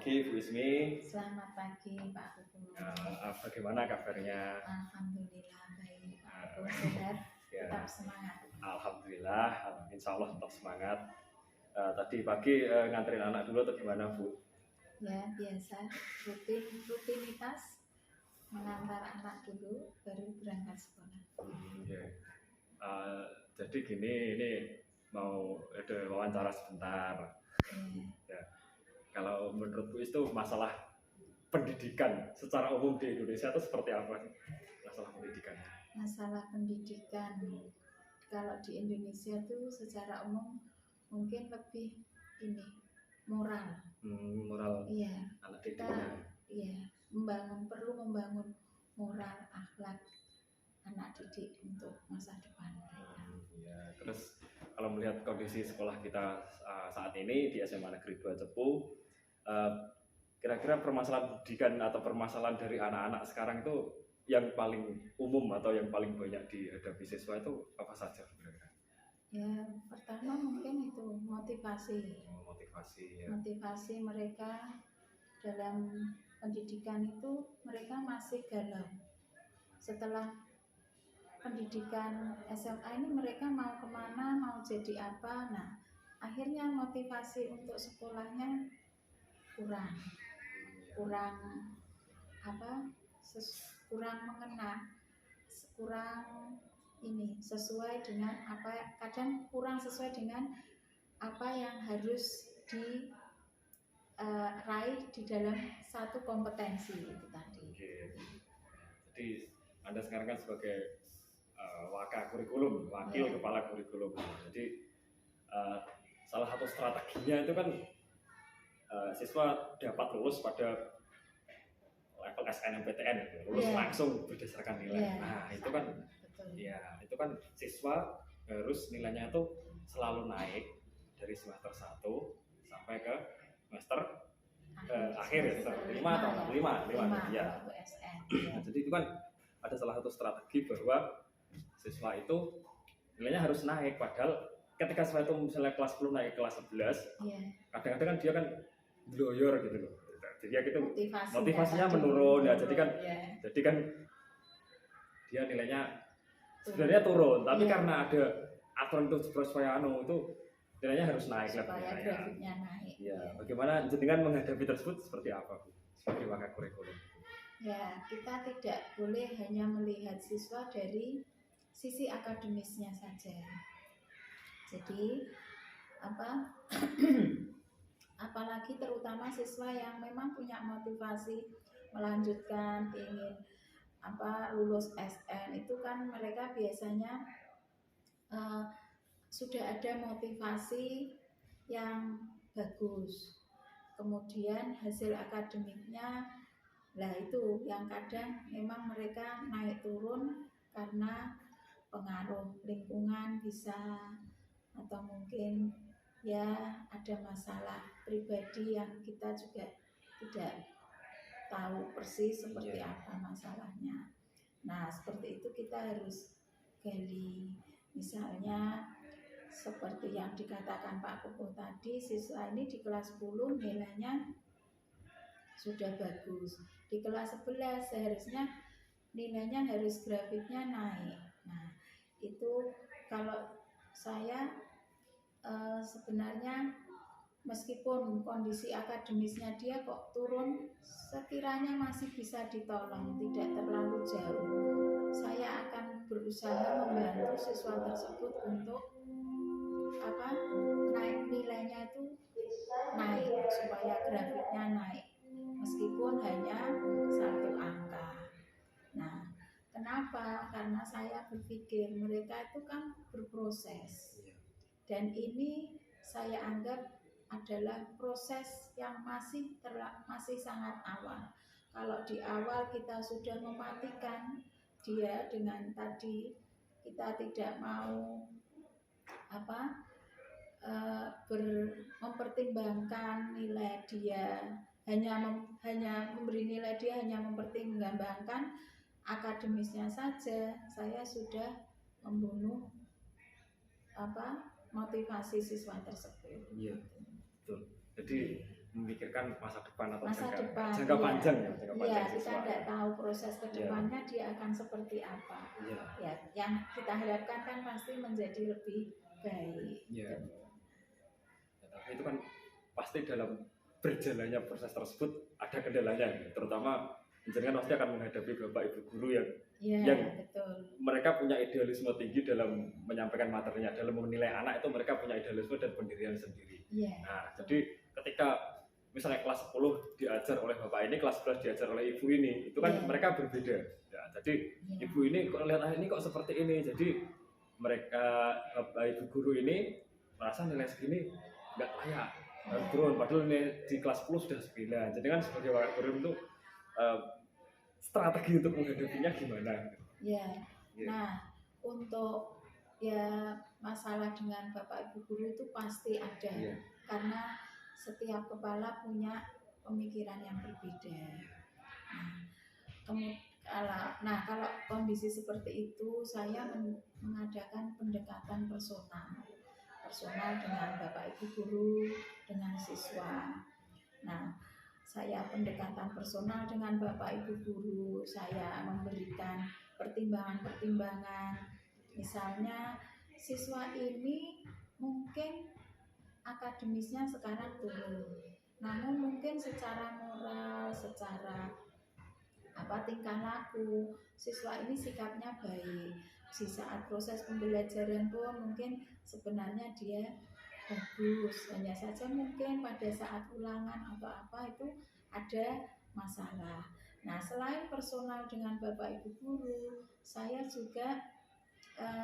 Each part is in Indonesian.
pagi Bu Ismi. Selamat pagi Pak Kuku. Bagaimana kabarnya? Alhamdulillah baik Pak Kuku, sehat, tetap semangat. Alhamdulillah, insya Allah tetap semangat. Tadi pagi nganterin anak dulu atau gimana Bu? Ya biasa, rutinitas mengantar anak dulu baru berangkat sekolah. Jadi gini, ini mau ada wawancara sebentar. Ya. Kalau menurut Bu itu masalah pendidikan secara umum di Indonesia itu seperti apa sih? Masalah pendidikan. Masalah pendidikan kalau di Indonesia itu secara umum mungkin lebih ini moral. Moral. Iya. Anak didiknya. Iya, perlu membangun moral akhlak anak didik untuk masa depan mereka. Ya, terus kalau melihat kondisi sekolah kita saat ini di SMA Negeri 2 Cepu, kira-kira permasalahan pendidikan atau permasalahan dari anak-anak sekarang itu yang paling umum atau yang paling banyak dihadapi siswa itu apa saja kira-kira? Ya, pertama mungkin itu motivasi. Ya. Motivasi mereka dalam pendidikan itu mereka masih galau. Setelah pendidikan SMA ini mereka mau kemana, mau jadi apa. Nah, akhirnya motivasi untuk sekolahnya kurang mengena, kurang ini sesuai dengan apa, kadang kurang sesuai dengan apa yang harus diraih di dalam satu kompetensi itu tadi. Jadi Anda sekarang kan sebagai wakil kepala kurikulum. Jadi salah satu strateginya itu kan siswa dapat lulus pada level SNMPTN, lulus langsung berdasarkan nilai. Nah itu kan, itu kan siswa harus nilainya itu selalu naik dari semester 1 sampai ke semester akhir ya, semester 5 atau 5 ya. Jadi itu kan ada salah satu strategi bahwa siswa itu nilainya harus naik, padahal ketika siswa itu misalnya kelas 10 naik ke kelas 11, kadang-kadang kan dia kan bloyor gitu loh. Jadi ya gitu motivasinya menurun ya. Jadi kan dia nilainya sebenarnya turun, tapi karena ada aturan itu supaya itu nilainya harus naik supaya grafiknya naik. Ya, bagaimana jenengan menghadapi tersebut seperti apa Bu? Sebagai wakil kurikulum. Ya, kita tidak boleh hanya melihat siswa dari sisi akademisnya saja. Jadi apalagi terutama siswa yang memang punya motivasi melanjutkan, ingin lulus SN, itu kan mereka biasanya sudah ada motivasi yang bagus, kemudian hasil akademiknya itu yang kadang memang mereka naik turun karena pengaruh lingkungan bisa, atau mungkin ya ada masalah pribadi yang kita juga tidak tahu persis seperti apa masalahnya. Nah seperti itu kita harus gali. Misalnya seperti yang dikatakan Pak Kuku tadi, siswa ini di kelas 10 nilainya sudah bagus, di kelas 11 seharusnya nilainya harus grafiknya naik. Nah itu kalau saya sebenarnya meskipun kondisi akademisnya dia kok turun, sekiranya masih bisa ditolong, tidak terlalu jauh, saya akan berusaha membantu siswa tersebut untuk naik nilainya itu naik, supaya grafiknya naik meskipun hanya 1 angka. Nah, kenapa? Karena saya berpikir mereka itu kan berproses, dan ini saya anggap adalah proses yang masih sangat awal. Kalau di awal kita sudah mematikan dia dengan tadi kita tidak mau mempertimbangkan nilai dia, hanya memberi nilai dia, hanya mempertimbangkan akademisnya saja, saya sudah membunuh motivasi siswa tersebut. Iya, betul. Jadi memikirkan masa depan atau masa depan, jangka iya. panjang ya, jangka Iya, panjang kita siswa. tidak tahu proses Iya. kedepannya dia akan seperti apa. Iya. Ya, yang kita harapkan kan pasti menjadi lebih baik. Iya. Ya, tapi itu kan pasti dalam berjalannya proses tersebut ada kendalanya, terutama jenengan pasti akan menghadapi bapak ibu guru yang betul. Mereka punya idealisme tinggi dalam menyampaikan materinya, dalam menilai anak itu mereka punya idealisme dan pendirian sendiri. Nah, jadi ketika misalnya kelas 10 diajar oleh bapak ini, kelas 11 diajar oleh ibu ini, itu kan mereka berbeda. Ya, jadi ibu ini kok lihat ini kok seperti ini, jadi mereka bapak ibu guru ini merasa nilai segini nggak layak, harus turun. Padahal ini di kelas 10 sudah 9. Jadi kan sebagai wakil guru itu strategi untuk menghadapinya gimana? Nah, untuk masalah dengan bapak ibu guru itu pasti ada, karena setiap kepala punya pemikiran yang berbeda. Kalau kondisi seperti itu, saya mengadakan pendekatan personal dengan bapak ibu guru, dengan siswa. Nah, saya pendekatan personal dengan bapak ibu guru, saya memberikan pertimbangan-pertimbangan. Misalnya siswa ini mungkin akademisnya sekarang turun, namun mungkin secara moral, secara tingkah laku siswa ini sikapnya baik. Di saat proses pembelajaran pun mungkin sebenarnya dia bagus, hanya saja mungkin pada saat ulangan atau apa itu ada masalah. Nah, selain personal dengan bapak ibu guru, saya juga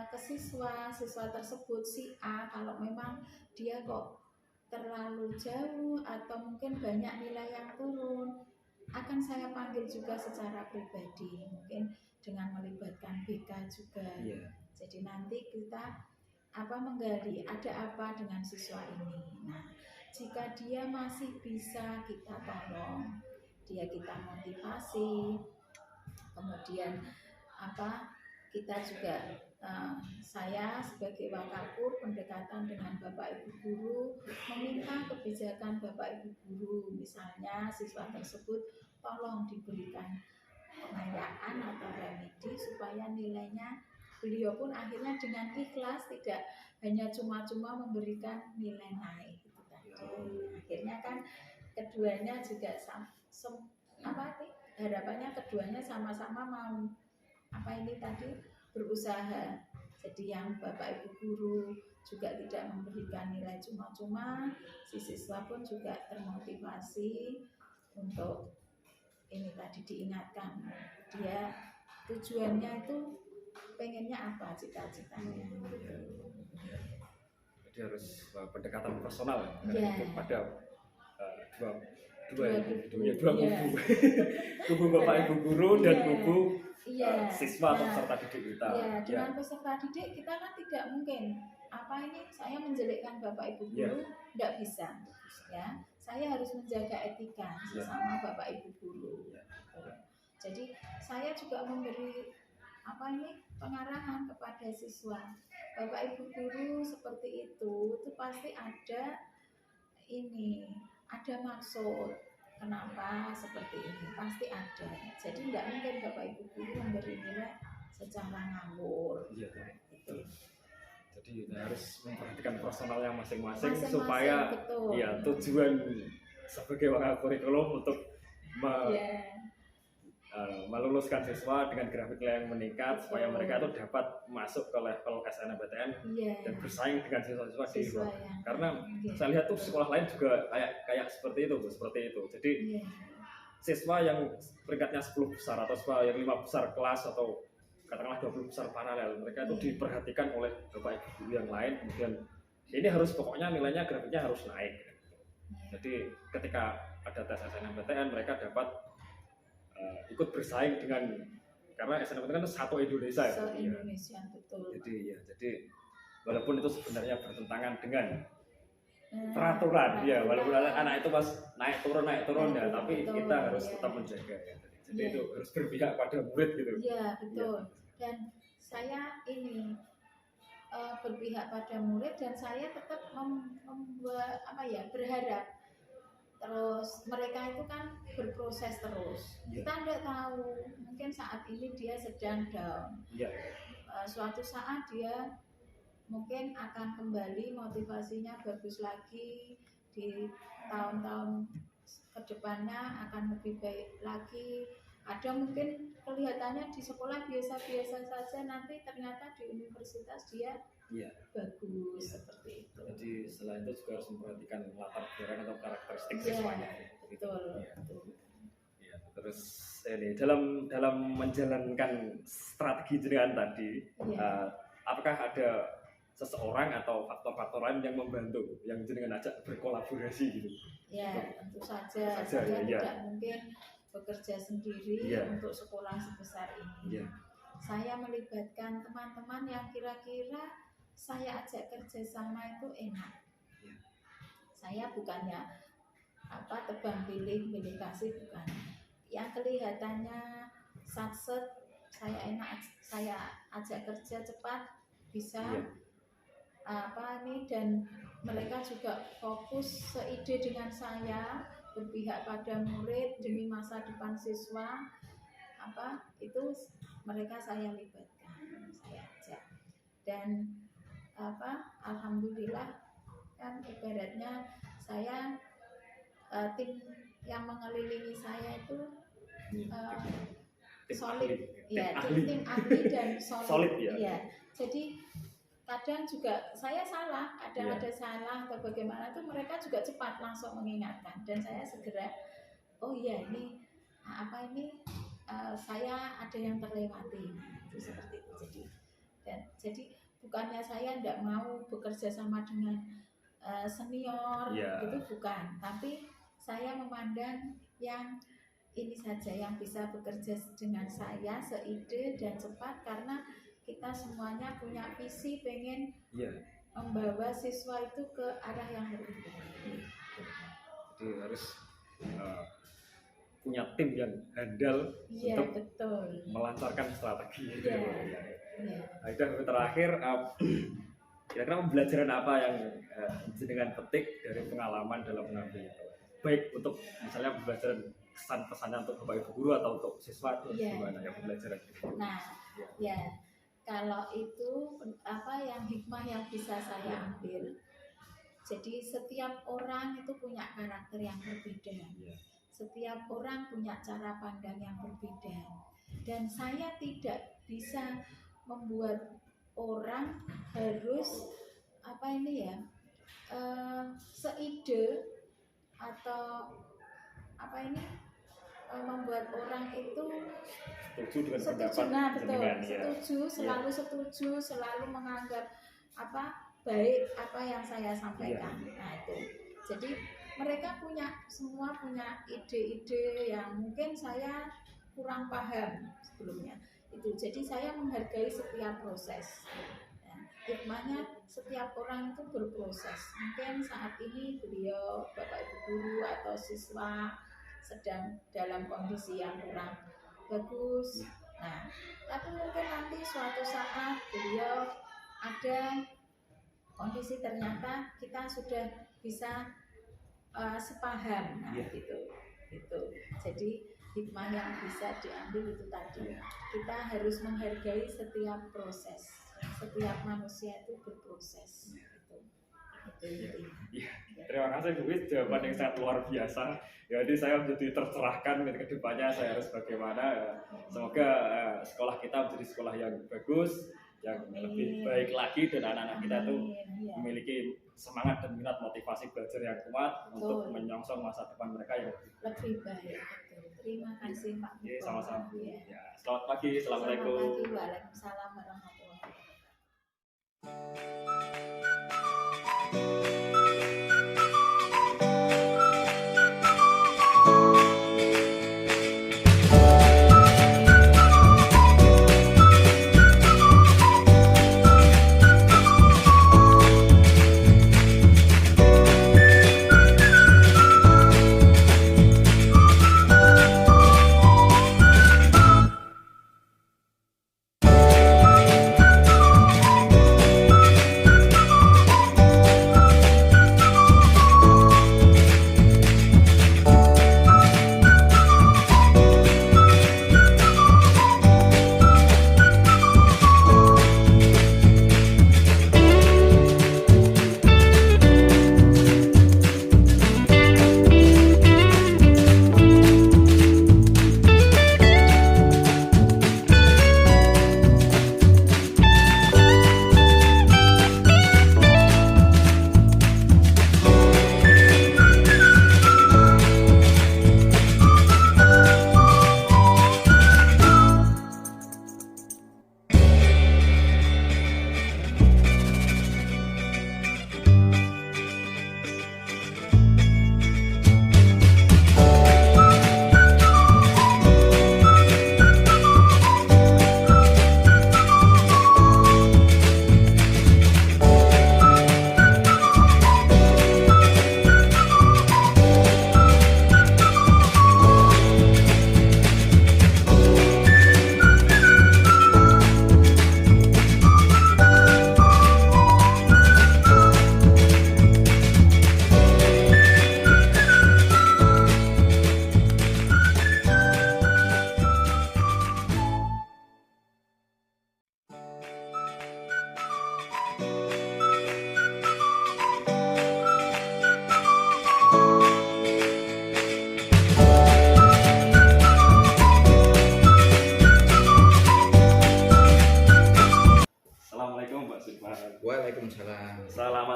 ke siswa tersebut, si A, kalau memang dia kok terlalu jauh atau mungkin banyak nilai yang turun, akan saya panggil juga secara pribadi, mungkin dengan melibatkan BK juga. Jadi nanti kita menggali ada apa dengan siswa ini. Nah, jika dia masih bisa kita tolong, kita motivasi, kemudian kita juga saya sebagai wakakur pendekatan dengan bapak ibu guru, meminta kebijakan bapak ibu guru, misalnya siswa tersebut tolong diberikan pengayaan atau remedi supaya nilainya, beliau pun akhirnya dengan ikhlas, tidak hanya cuma-cuma memberikan nilai naik itu tadi. Akhirnya kan keduanya juga harapannya keduanya sama-sama mau berusaha. Jadi yang bapak ibu guru juga tidak memberikan nilai cuma-cuma, si siswa pun juga termotivasi untuk ini tadi diingatkan dia tujuannya itu pengennya apa, cita-citanya. Jadi harus pendekatan personal pada dua kubu, kubu bapak ibu guru dan kubu siswa atau peserta didik kita. Dengan peserta didik kita kan tidak mungkin saya menjelekkan bapak ibu guru, tidak bisa. Ya, saya harus menjaga etika sesama bapak ibu guru. Jadi saya juga memberi pengarahan kepada siswa. Bapak ibu guru seperti itu pasti ada maksud. Kenapa seperti ini? Pasti ada. Jadi tidak mungkin bapak ibu guru memberi nilai secara ngawur. Betul. Jadi harus memperhatikan personalnya masing-masing supaya tujuan sebagai wakil kurikulum untuk meluluskan siswa dengan grafik nilai yang meningkat, supaya mereka itu dapat masuk ke level SNMPTN dan bersaing dengan siswa-siswa di luar. Karena saya lihat tuh sekolah lain juga kayak seperti itu. Jadi siswa yang peringkatnya 10 besar atau siswa yang 5 besar kelas atau katakanlah 20 besar paralel, mereka itu diperhatikan oleh bapak ibu guru yang lain. Kemudian ini harus pokoknya nilainya grafiknya harus naik. Jadi ketika ada tes SNMPTN mereka dapat ikut bersaing karena SNMPTN kan satu Indonesia ya. Indonesia, betul. Jadi walaupun itu sebenarnya bertentangan dengan peraturan, walaupun anak itu pas naik turun tapi kita harus tetap menjaga ya. Jadi itu harus berpihak pada murid gitu. Iya, betul. Dan saya berpihak pada murid, dan saya tetap berharap terus mereka itu kan berproses terus. Kita tidak tahu, mungkin saat ini dia sedang down. Suatu saat dia mungkin akan kembali, motivasinya bagus lagi, di tahun-tahun kedepannya akan lebih baik lagi. Ada mungkin kelihatannya di sekolah biasa-biasa saja, nanti ternyata di universitas dia bagus, seperti itu. Jadi selain itu juga harus memperhatikan latar belakang atau karakteristik siswanya. Betul. Terus ini dalam menjalankan strategi jenengan tadi, apakah ada seseorang atau faktor-faktor lain yang membantu, yang jenengan ajak berkolaborasi gitu? Tentu saja. Saya tidak mungkin bekerja sendiri untuk sekolah sebesar ini. Saya melibatkan teman-teman yang kira-kira saya ajak kerjasama itu enak. Saya bukannya tebang pilih kasih, bukan. Yang kelihatannya satset, saya enak, saya ajak kerja cepat, bisa dan mereka juga fokus seide dengan saya, berpihak pada murid demi masa depan siswa. Itu mereka saya libatkan, saya ajak. Dan alhamdulillah kan ibaratnya saya tim yang mengelilingi saya itu solid, tim ahli dan solid. Jadi kadang juga saya salah, ada salah atau bagaimana, itu mereka juga cepat langsung mengingatkan, dan saya segera ini saya ada yang terlewati, itu seperti itu. Jadi bukannya saya tidak mau bekerja sama dengan senior, itu bukan, tapi saya memandang yang ini saja yang bisa bekerja dengan saya seide dan cepat, karena kita semuanya punya visi, pengen membawa siswa itu ke arah yang lebih baik. Jadi harus punya tim yang handal untuk melancarkan strategi. Itu terakhir, kira-kira pembelajaran apa yang jenengan petik dari pengalaman dalam mengambil, baik untuk misalnya pembelajaran kesan-pesannya untuk Bapak Ibu guru atau untuk siswa, itu gimana ya pembelajaran itu? Kalau itu yang hikmah yang bisa saya ambil, jadi setiap orang itu punya karakter yang berbeda, setiap orang punya cara pandang yang berbeda, dan saya tidak bisa membuat orang harus seide atau membuat orang itu setuju dengan pendapat setuju, selalu setuju, selalu menganggap baik apa yang saya sampaikan. Itu. Jadi mereka semua punya ide-ide yang mungkin saya kurang paham sebelumnya. Jadi saya menghargai setiap proses. Hikmahnya setiap orang itu berproses. Mungkin saat ini beliau, Bapak Ibu guru atau siswa sedang dalam kondisi yang kurang bagus. Tapi mungkin nanti suatu saat beliau ada kondisi ternyata kita sudah bisa sepaham. Gitu. Jadi hikmah yang bisa diambil itu tadi, kita harus menghargai setiap proses. Setiap manusia itu berproses. Terima kasih Bu Wis, jawaban yang sangat luar biasa. Jadi saya menjadi tercerahkan ke depannya saya harus bagaimana. Semoga sekolah kita menjadi sekolah yang bagus, yang lebih baik lagi, dan anak-anak kita tuh memiliki semangat dan minat motivasi belajar yang kuat untuk menyongsong masa depan mereka yang lebih baik. Terima kasih Pak. Sama-sama. Selamat pagi, assalamualaikum. Selamat pagi, waalaikumsalam warahmatullahi wabarakatuh.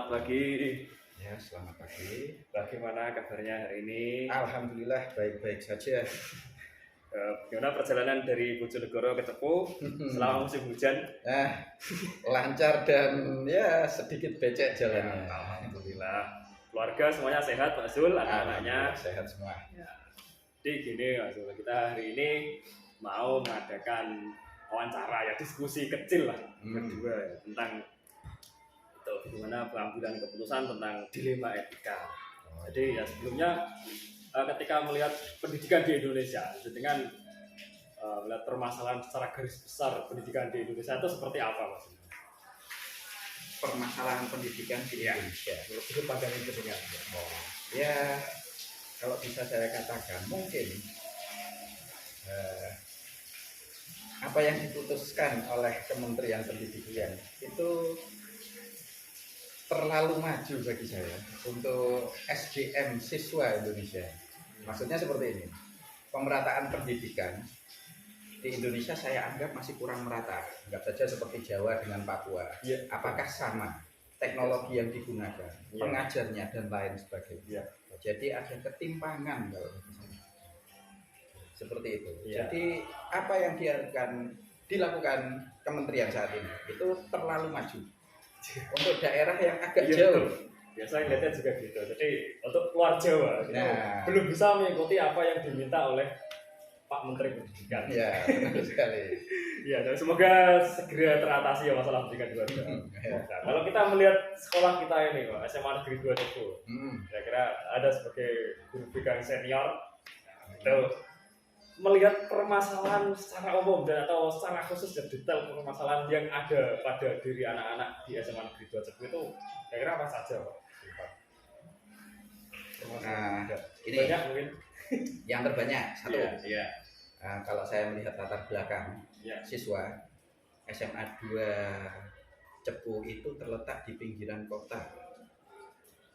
selamat pagi. Ya, selamat pagi. Bagaimana kabarnya hari ini? Alhamdulillah baik-baik saja. Gimana perjalanan dari Bojonegoro ke Cepu selama musim hujan? Lancar dan ya sedikit becek jalannya. Alhamdulillah. Keluarga semuanya sehat, Pak Zul, anak-anaknya sehat semua. Ya. Jadi gini, Pak Zul, kita hari ini mau mengadakan wawancara ya, diskusi kecil lah berdua ya, tentang itu bagaimana pengambilan keputusan tentang dilema etika. Jadi ya sebelumnya ketika melihat pendidikan di Indonesia dengan melihat permasalahan secara garis besar pendidikan di Indonesia itu seperti apa, Mas? Permasalahan pendidikan di Indonesia. Menurut pandangan jenengan. Ya, kalau bisa saya katakan mungkin apa yang diputuskan oleh Kementerian Pendidikan itu terlalu maju bagi saya untuk SDM siswa Indonesia. Maksudnya seperti ini, pemerataan pendidikan di Indonesia saya anggap masih kurang merata. Anggap saja seperti Jawa dengan Papua. Apakah sama teknologi yang digunakan, pengajarnya dan lain sebagainya. Jadi ada ketimpangan kalau misalnya seperti itu. Jadi apa yang dilakukan kementerian saat ini itu terlalu maju untuk daerah yang agak jauh. Biasa lihatnya juga gitu. Jadi untuk luar Jawa belum bisa mengikuti apa yang diminta oleh Pak Menteri Pendidikan. Ya, benar sekali. Ya, dan semoga segera teratasi ya masalah pendidikan di luar Jawa. Nah, kalau kita melihat sekolah kita ini, Pak, SMA Negeri 2 Cepu, kira-kira ada sebagai guru BK senior, itu melihat permasalahan secara umum dan atau secara khusus dan detail permasalahan yang ada pada diri anak-anak di SMA Negeri 2 Cepu itu, kira-kira apa saja, Pak? Ini banyak mungkin. Yang terbanyak satu. Kalau saya melihat latar belakang siswa SMA 2 Cepu itu terletak di pinggiran kota.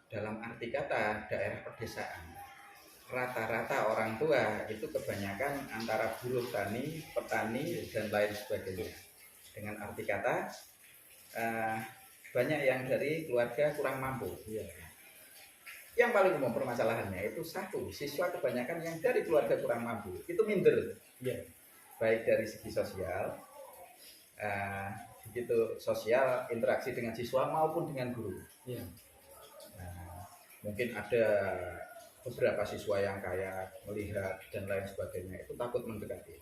Dalam arti kata daerah pedesaan. Rata-rata orang tua itu kebanyakan antara buruh tani, petani dan lain sebagainya. Dengan arti kata banyak yang dari keluarga kurang mampu. Yang paling umum permasalahannya itu satu, siswa kebanyakan yang dari keluarga kurang mampu itu minder, baik dari segi sosial, begitu sosial interaksi dengan siswa maupun dengan guru. Mungkin ada beberapa siswa yang kaya melihat dan lain sebagainya itu takut mendekati.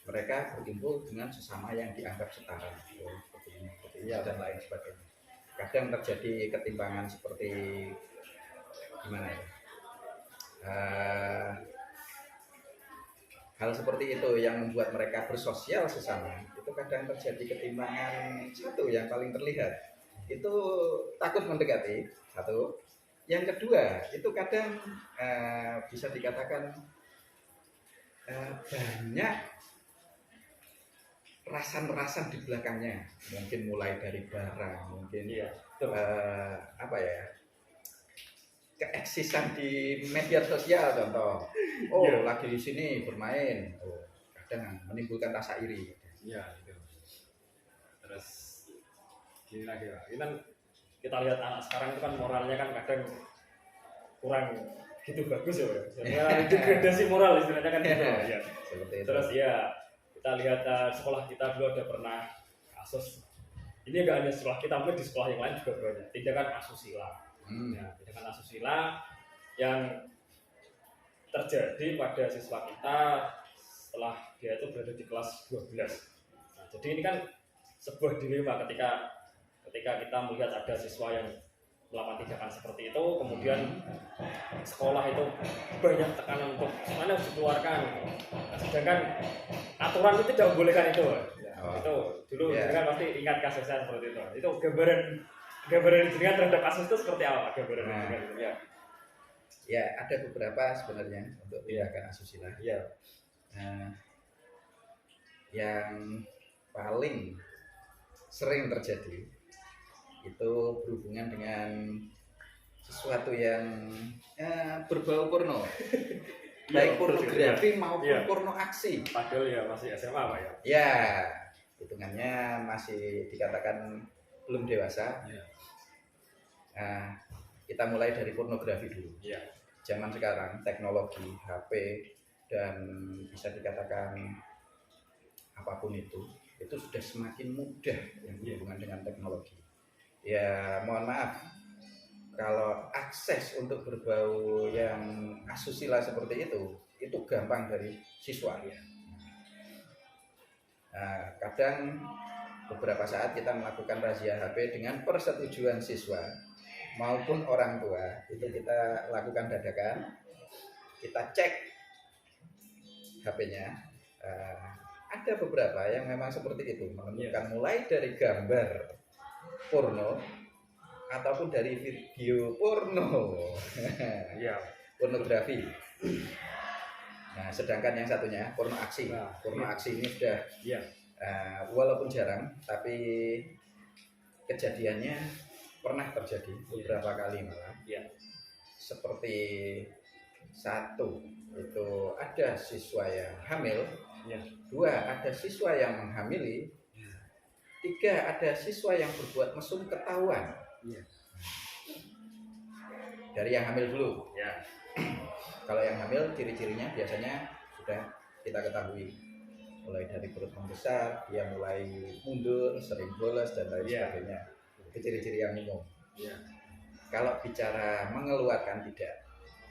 Mereka berkumpul dengan sesama yang dianggap setara, seperti ini dan lain sebagainya. Kadang terjadi ketimpangan seperti gimana ya? Hal seperti itu yang membuat mereka bersosial sesama. Itu kadang terjadi ketimpangan satu yang paling terlihat. Itu takut mendekati satu. Yang kedua itu kadang bisa dikatakan banyak rasan-rasan di belakangnya, mungkin mulai dari barang, mungkin apa ya, keeksisan di media sosial contoh, lagi di sini bermain, kadang menimbulkan rasa iri. Terus gini lagi Pak, ini kan kita lihat anak sekarang itu kan moralnya kan kadang kurang gitu bagus ya, degradasi moral istilahnya kan gitu ya. Seperti itu. Terus kita lihat sekolah kita dulu ada pernah kasus, ini enggak hanya sekolah kita, mungkin di sekolah yang lain juga banyak tindakan asusila. Tindakan asusila yang terjadi pada siswa kita setelah dia itu berada di kelas 12. Nah, jadi ini kan sebuah dilema ketika kita melihat ada siswa yang melakukan tindakan seperti itu, kemudian sekolah itu banyak tekanan untuk mana harus dikeluarkan, sedangkan aturan itu tidak membolehkan itu. Itu dulu kan pasti ingat kasusnya seperti itu. Itu gambaran jenengan terhadap kasus itu seperti apa gambaran jenengan? Ya, ada beberapa sebenarnya untuk tindakan asusila. Yang paling sering terjadi itu berhubungan dengan sesuatu yang berbau porno, baik pornografi maupun porno aksi. Padahal ya masih SMA Pak ya? Ya, hitungannya masih dikatakan belum dewasa. Nah, kita mulai dari pornografi dulu. Iya. Zaman sekarang teknologi HP dan bisa dikatakan apapun itu sudah semakin mudah yang berhubungan dengan teknologi. Ya mohon maaf kalau akses untuk berbau yang asusila seperti itu gampang dari siswa. Nah, kadang beberapa saat kita melakukan razia HP dengan persetujuan siswa maupun orang tua, itu kita lakukan dadakan, kita cek HP-nya. Ada beberapa yang memang seperti itu, menemukan mulai dari gambar porno ataupun dari video porno, pornografi. Nah, sedangkan yang satunya porno aksi. Porno aksi ini sudah walaupun jarang, tapi kejadiannya pernah terjadi beberapa kali malah. Seperti satu itu ada siswa yang hamil, dua ada siswa yang menghamili, tiga ada siswa yang berbuat mesum ketahuan. Dari yang hamil dulu. Kalau yang hamil ciri-cirinya biasanya sudah kita ketahui, mulai dari perut membesar, dia mulai mundur, sering bolos dan lain sebagainya. Itu ciri-ciri yang umum. Kalau bicara mengeluarkan tidak,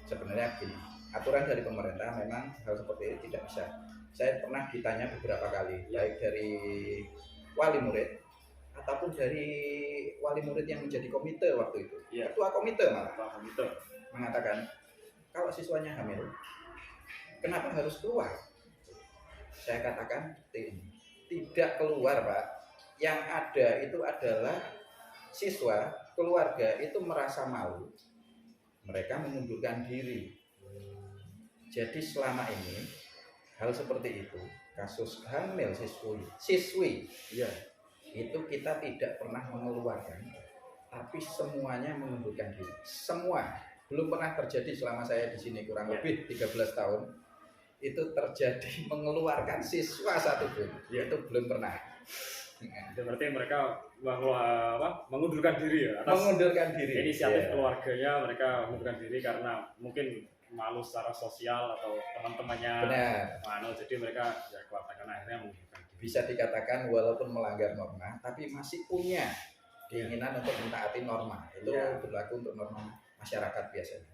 sebenarnya gini, aturan dari pemerintah memang hal seperti ini tidak bisa. Saya pernah ditanya beberapa kali, baik dari wali murid ataupun dari wali murid yang menjadi komite waktu itu, ketua komite malah mengatakan, kalau siswanya hamil, kenapa harus keluar? Saya katakan tidak keluar, Pak. Yang ada itu adalah siswa, keluarga itu merasa malu, mereka mengundurkan diri. Jadi selama ini hal seperti itu, kasus hamil siswi itu kita tidak pernah mengeluarkan, tapi semuanya mengundurkan diri. Semua. Belum pernah terjadi selama saya di sini kurang lebih 13 tahun itu terjadi mengeluarkan siswa satupun. Itu belum pernah. Itu berarti mereka mengundurkan diri ya? Atas mengundurkan diri. Inisiatif keluarganya mereka mengundurkan diri karena mungkin malu secara sosial atau teman-temannya. Benar. Jadi mereka keluarga akhirnya mengundurkan diri. Bisa dikatakan walaupun melanggar norma, tapi masih punya keinginan untuk mentaati norma. Itu berlaku untuk norma masyarakat biasanya.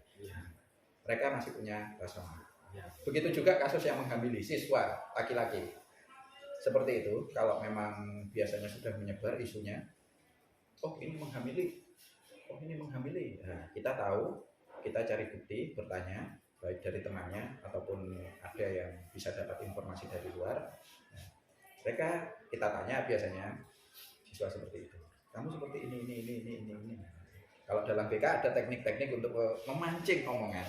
Mereka masih punya rasa malu. Begitu juga kasus yang menghamili siswa laki-laki. Seperti itu, kalau memang biasanya sudah menyebar isunya, oh ini menghamili. Nah, kita tahu, kita cari bukti, bertanya, baik dari temannya ataupun ada yang bisa dapat informasi dari luar. Nah, mereka kita tanya biasanya siswa seperti itu. Kamu seperti ini. Kalau dalam BK ada teknik-teknik untuk memancing omongan,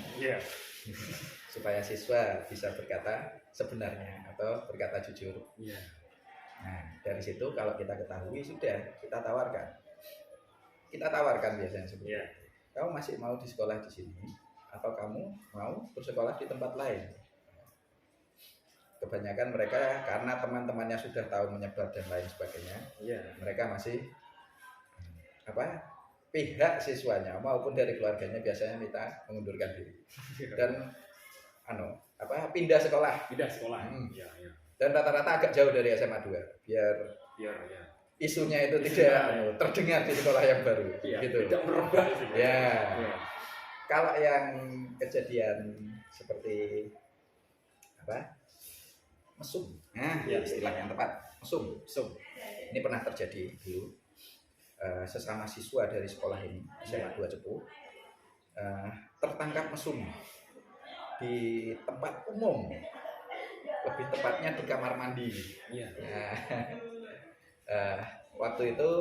supaya siswa bisa berkata sebenarnya atau berkata jujur. Nah, dari situ kalau kita ketahui sudah kita tawarkan biasanya seperti itu. Kamu masih mau di sekolah di sini atau kamu mau bersekolah di tempat lain? Kebanyakan mereka karena teman-temannya sudah tahu menyebar dan lain sebagainya, mereka masih pihak siswanya maupun dari keluarganya biasanya minta mengundurkan diri dan pindah sekolah. Dan rata-rata agak jauh dari SMA 2 biar isunya itu tidak terdengar di sekolah yang baru gitu. Tidak merebak. Kalau yang kejadian seperti mesum, istilah yang tepat mesum. Ini pernah terjadi dulu. Sesama siswa dari sekolah ini SMA 2 Cepu tertangkap mesum di tempat umum, lebih tepatnya di kamar mandi. Waktu itu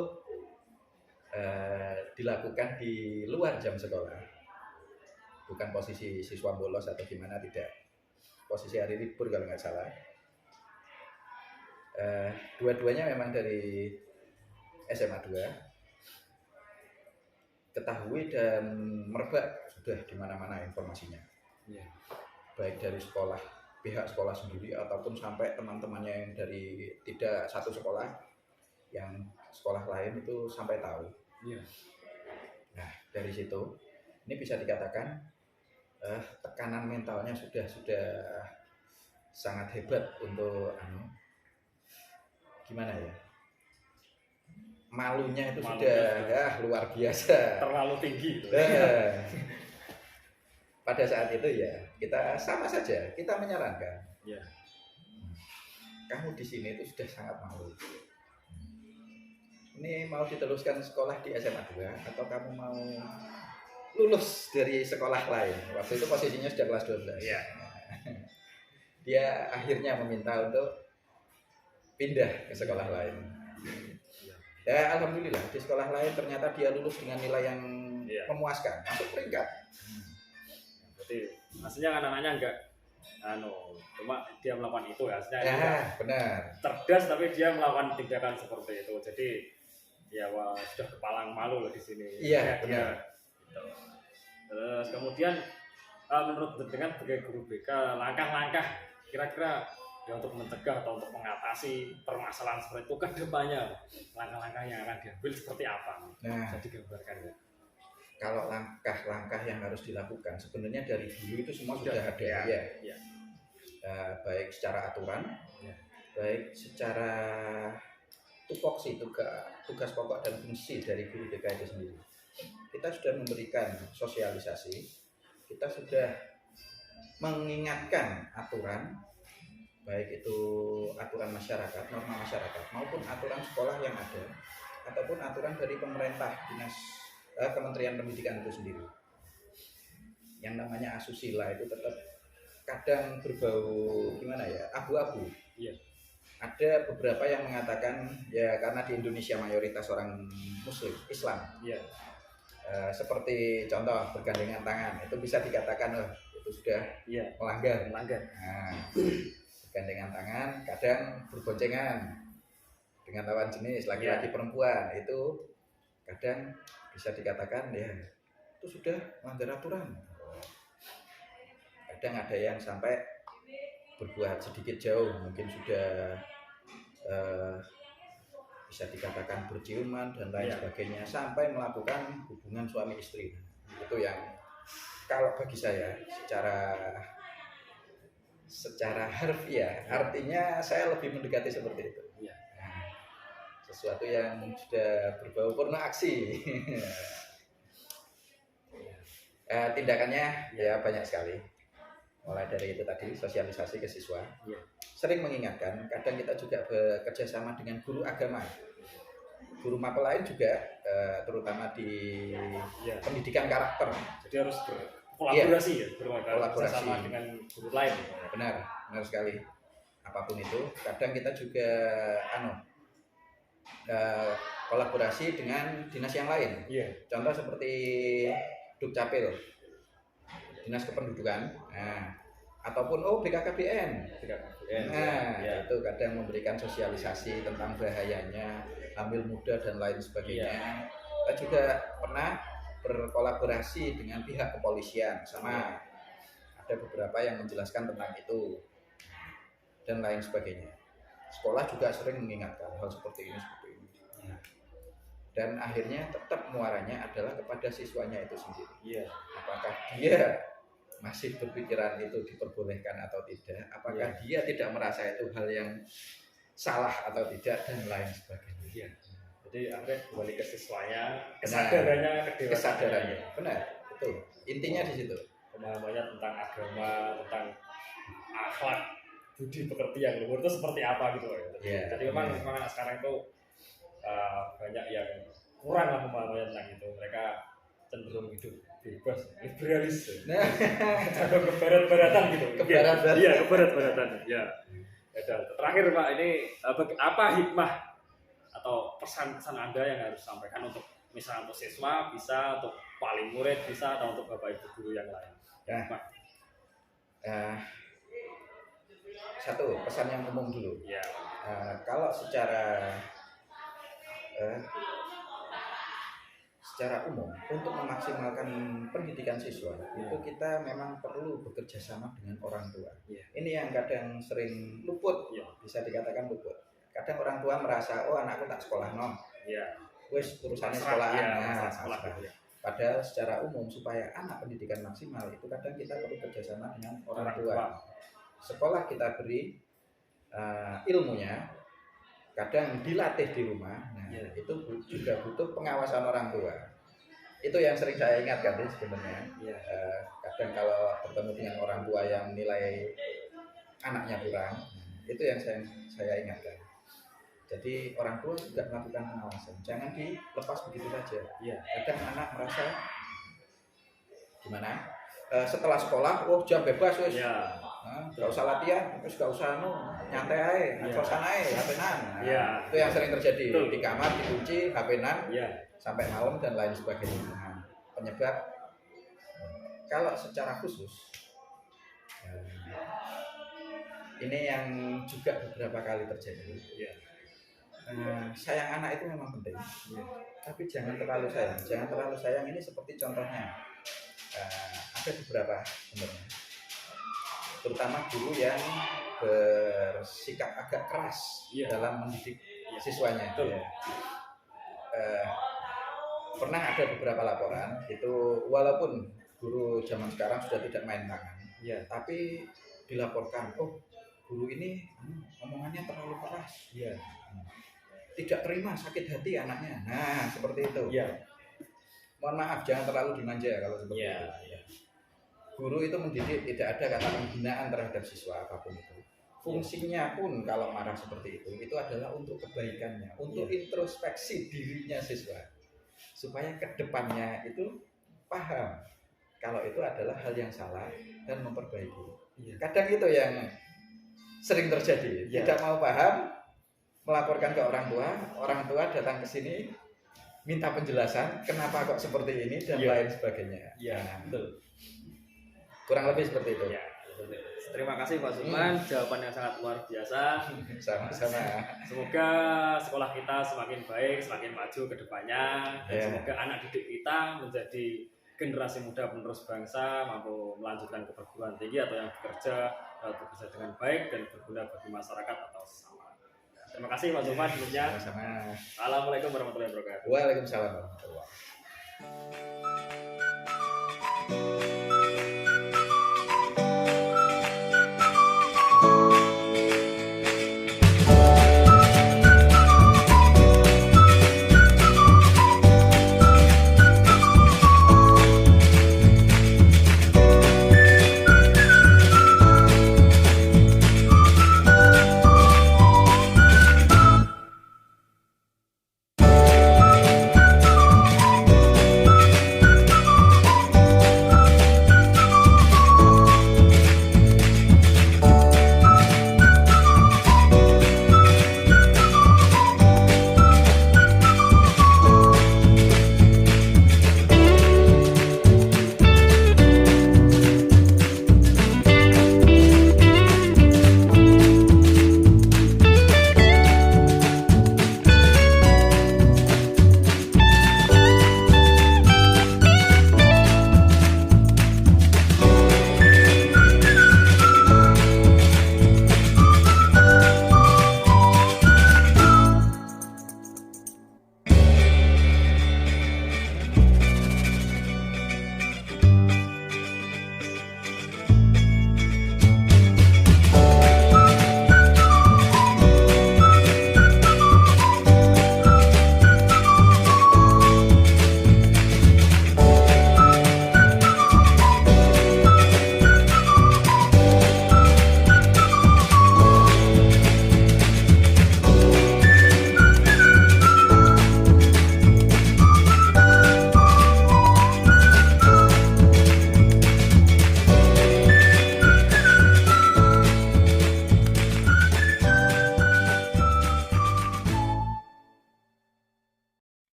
dilakukan di luar jam sekolah, bukan posisi siswa bolos atau gimana, tidak, posisi hari libur kalau nggak salah. Dua-duanya memang dari SMA 2, ketahui dan merebak sudah di mana-mana informasinya. Baik dari sekolah, pihak sekolah sendiri ataupun sampai teman-temannya yang dari tidak satu sekolah, yang sekolah lain itu sampai tahu. Nah, dari situ ini bisa dikatakan tekanan mentalnya sudah sangat hebat untuk gimana ya? Malunya itu sudah luar biasa. Terlalu tinggi. Pada saat itu ya kita sama saja, kita menyarankan. Ya. Kamu di sini itu sudah sangat malu. Ini mau diteruskan sekolah di SMA 2 atau kamu mau lulus dari sekolah lain? Waktu itu posisinya sudah kelas 12. Ya. Dia akhirnya meminta untuk pindah ke sekolah lain. Ya alhamdulillah di sekolah lain ternyata dia lulus dengan nilai yang memuaskan, masuk peringkat. Berarti maksudnya anak-anaknya enggak cuma dia melakukan itu ya, maksudnya benar. Cerdas tapi dia melakukan tindakan seperti itu. Jadi ya sudah kepalang malu loh di sini. Iya, benar. Gitu. Terus kemudian menurut dengan sebagai guru BK, langkah-langkah kira-kira ya untuk mencegah atau untuk mengatasi permasalahan seperti itu ke depannya, langkah-langkah yang akan diambil seperti apa? Bisa digambarkan ya? Kalau langkah-langkah yang harus dilakukan sebenarnya dari dulu itu semua sudah ada ya. Baik secara aturan, baik secara tupoksi tugas pokok dan fungsi dari guru BK itu sendiri. Kita sudah memberikan sosialisasi, kita sudah mengingatkan aturan, baik itu aturan masyarakat, norma masyarakat, maupun aturan sekolah yang ada, ataupun aturan dari pemerintah, Kementerian Pendidikan itu sendiri. Yang namanya asusila itu tetap kadang berbau gimana ya, abu-abu. Iya. Ada beberapa yang mengatakan ya karena di Indonesia mayoritas orang Muslim, Islam. Iya. Seperti contoh bergandengan tangan itu bisa dikatakan itu sudah melanggar. Nah, bergandengan tangan, kadang berboncengan dengan lawan jenis laki-laki perempuan itu kadang bisa dikatakan ya itu sudah melanggar aturan. Kadang ada yang sampai berbuat sedikit jauh, mungkin sudah bisa dikatakan berciuman dan lain sebagainya, sampai melakukan hubungan suami istri. Itu yang kalau bagi saya secara harfiah artinya saya lebih mendekati seperti itu. Sesuatu yang sudah berbau porno aksi. Tindakannya ya banyak sekali. Mulai dari itu tadi sosialisasi ke siswa, sering mengingatkan. Kadang kita juga bekerja sama dengan guru agama, guru mapel lain juga, terutama di pendidikan karakter. Jadi harus berkolaborasi kolaborasi sama dengan guru lain. Benar sekali. Apapun itu, kadang kita juga kolaborasi dengan dinas yang lain. Contoh seperti Dukcapil, Dinas Kependudukan, ataupun BKKBN. Itu kadang memberikan sosialisasi tentang bahayanya hamil muda dan lain sebagainya. Kita juga pernah berkolaborasi dengan pihak kepolisian, sama ada beberapa yang menjelaskan tentang itu dan lain sebagainya. Sekolah juga sering mengingatkan hal seperti ini. Dan akhirnya tetap muaranya adalah kepada siswanya itu sendiri. Apakah dia masih berpikiran itu diperbolehkan atau tidak, apakah dia tidak merasa itu hal yang salah atau tidak, dan lain sebagainya. Jadi akhirnya kembali ke siswanya, kesadarannya. Benar, betul. Intinya di situ. Pemahamannya tentang agama, tentang akhlak, budi pekerti yang luhur itu seperti apa gitu. Jadi memang sekarang itu banyak yang kurang lah pemahamannya tentang itu. Mereka cenderung hidup bebas, liberalis, cenderung kebarat-baratan gitu. Kebarat-baratan. Ya. Terakhir Pak, ini apa hikmah atau pesan-pesan Anda yang harus sampaikan untuk misalnya untuk siswa bisa, untuk wali murid bisa, atau untuk bapak ibu guru yang lain? Satu pesan yang umum dulu. Kalau secara umum untuk memaksimalkan pendidikan siswa itu kita memang perlu bekerja sama dengan orang tua. Ini yang kadang sering luput, bisa dikatakan luput. Kadang orang tua merasa anakku tak sekolah wes urusannya sekolahan. Padahal secara umum supaya anak pendidikan maksimal itu kadang kita perlu kerjasama dengan orang tua. Sekolah kita beri ilmunya, kadang dilatih di rumah. Nah, itu juga butuh pengawasan orang tua. Itu yang sering saya ingatkan sebenarnya. Kadang kalau bertemu dengan orang tua yang nilai anaknya kurang, itu yang saya ingatkan. Jadi orang tua juga melakukan pengawasan, jangan dilepas begitu saja. Kadang anak merasa gimana? Setelah sekolah, jam bebas wes, nggak usah latihan, terus nggak usah nyantai aja, kosan aja, HP-nan. Itu yang sering terjadi. Di kamar dikunci, HP-nan, sampai malam dan lain sebagainya. Nah, penyebab kalau secara khusus ini yang juga beberapa kali terjadi. Sayang anak itu memang penting, tapi jangan terlalu sayang. Jangan terlalu sayang ini seperti contohnya ada beberapa sebenarnya, terutama guru yang bersikap agak keras dalam mendidik siswanya. Pernah ada beberapa laporan itu, walaupun guru zaman sekarang sudah tidak main tangan, tapi dilaporkan, guru ini omongannya terlalu keras. Tidak terima, sakit hati anaknya. Nah, seperti itu. Mohon maaf, jangan terlalu dimanja kalau seperti itu. Guru itu mendidik, tidak ada kata penghinaan terhadap siswa apapun itu. Fungsinya pun kalau marah seperti itu adalah untuk kebaikannya, untuk introspeksi dirinya siswa, supaya kedepannya itu paham kalau itu adalah hal yang salah dan memperbaiki. Kadang itu yang sering terjadi. Tidak mau paham, melaporkan ke orang tua datang ke sini minta penjelasan kenapa kok seperti ini dan lain sebagainya. Betul. Kurang lebih seperti itu. Terima kasih Pak Sulman, jawaban yang sangat luar biasa. Sama-sama. Semoga sekolah kita semakin baik, semakin maju ke depannya, dan semoga anak didik kita menjadi generasi muda penerus bangsa, mampu melanjutkan ke perguruan tinggi atau yang bekerja dengan baik dan berguna bagi masyarakat atau sesama. Terima kasih Pak Sulman sebelumnya. Sama-sama. Assalamualaikum warahmatullahi wabarakatuh. Waalaikumsalam warahmatullahi wabarakatuh.